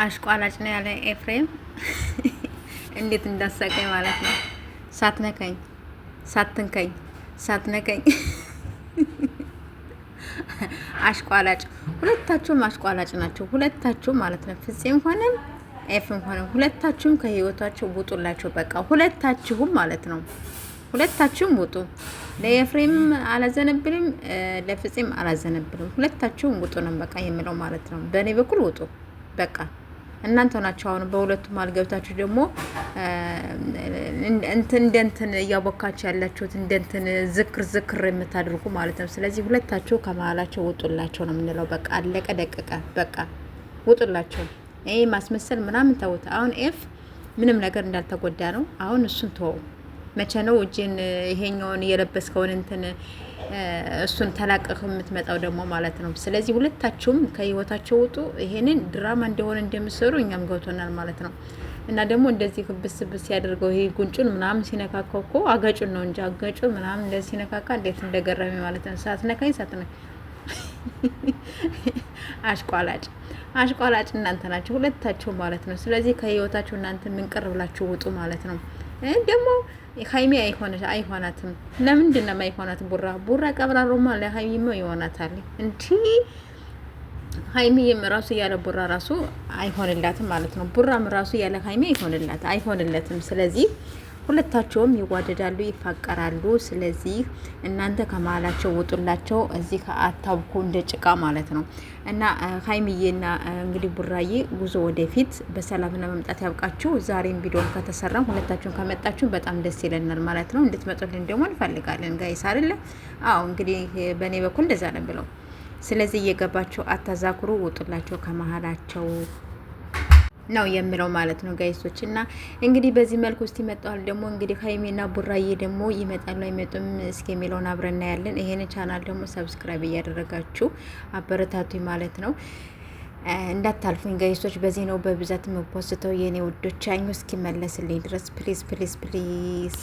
አሽቋላጭ ነው ያለ ኤፍሬም እንዴት እንዳሳቀኝ ማለት ነው። ሳትነካኝ ሳትንከኝ ሳትነካኝ አሽቋላጭ፣ ሁለታችሁም አሽቋላጭ ናቸው። ሁለታችሁም ማለት ነው። ፍፄም ሆነ ኤፍም ሆነ ሁለታችሁም ከህይወታቸው ውጡላቸው። በቃ ሁለታችሁም ማለት ነው። ሁለታችሁም ውጡ። ለኤፍሬም አላዘነብልም፣ ለፍፄም አላዘነብልም። ሁለታችሁም ውጡ ነው በቃ የምለው ማለት ነው። በእኔ በኩል ውጡ በቃ። እናንተ ናችሁ አሁን በሁለቱም አልገብታችሁ ደግሞ እንትን እያቦካችሁ ያላችሁት እንትን ዝክር የምታደርጉ ማለት ነው። ስለዚህ ሁለታችሁ ከመሀላቸው ውጡላቸው ነው የምንለው። በቃ አለቀ ደቀቀ። በቃ ውጡላቸው። ይሄ ማስመሰል ምናምን ተውት። አሁን ኤፍ ምንም ነገር እንዳልተጎዳ ነው። አሁን እሱን ተወው። መቼ ነው እጅን ይሄኛውን የለበስከውን እንትን እሱን ተላቀቅ የምትመጣው ደግሞ ማለት ነው። ስለዚህ ሁለታችሁም ከህይወታቸው ውጡ። ይሄንን ድራማ እንደሆነ እንደምሰሩ እኛም ገብቶናል ማለት ነው። እና ደግሞ እንደዚህ ብስ ያደርገው ይሄ ጉንጩን ምናምን ሲነካካው እኮ አገጩን ነው እንጂ አገጩን ምናምን እንደዚህ ሲነካካ እንዴት እንደገረመ ማለት ነው። ሳትነካኝ አሽቋላጭ እናንተ ናችሁ ሁለታችሁ ማለት ነው። ስለዚህ ከህይወታችሁ እናንተ ምንቅር ብላችሁ ውጡ ማለት ነው። ደግሞ ሀይሚ አይሆናትም። ለምንድን ነው የማይሆናት? ቡራ ቀብራሮማ ለሀይሚሞ ይሆናታል እንጂ ሀይሚም ራሱ ያለ ቡራ ራሱ አይሆንላትም ማለት ነው። ቡራም ራሱ ያለ ሀይሚ አይሆንለትም። ስለዚህ ሁለታቸውም ይዋደዳሉ፣ ይፋቀራሉ። ስለዚህ እናንተ ከመሀላቸው ውጡላቸው። እዚህ ከአታብኩ እንደ ጭቃ ማለት ነው። እና ሀይሚዬና እንግዲህ ቡራዬ ጉዞ ወደፊት በሰላም ለመምጣት ያብቃችሁ። ዛሬም ቪዲዮን ከተሰራም ሁለታችሁን ከመጣችሁ በጣም ደስ ይለናል ማለት ነው። እንድትመጡልን ደግሞ እንፈልጋለን ጋይስ አይደለ? አዎ እንግዲህ በእኔ በኩል እንደዛ ነው ብለው። ስለዚህ እየገባቸው አታዛክሩ፣ ውጡላቸው ከመሀላቸው ነው የምለው ማለት ነው ጋይሶች። እና እንግዲህ በዚህ መልኩ ውስጥ ይመጣል ደግሞ እንግዲህ ሀይሜና ቡራዬ ደግሞ ይመጣሉ አይመጡም እስኪ የሚለውን አብረን እናያለን። ይሄን ቻናል ደግሞ ሰብስክራይብ እያደረጋችሁ አበረታቱኝ ማለት ነው። እንዳታልፉኝ ጋይሶች። በዚህ ነው በብዛት የምፖስተው የኔ ውዶች። አኙ እስኪመለስልኝ ድረስ ፕሊዝ ፕሊዝ ፕሊዝ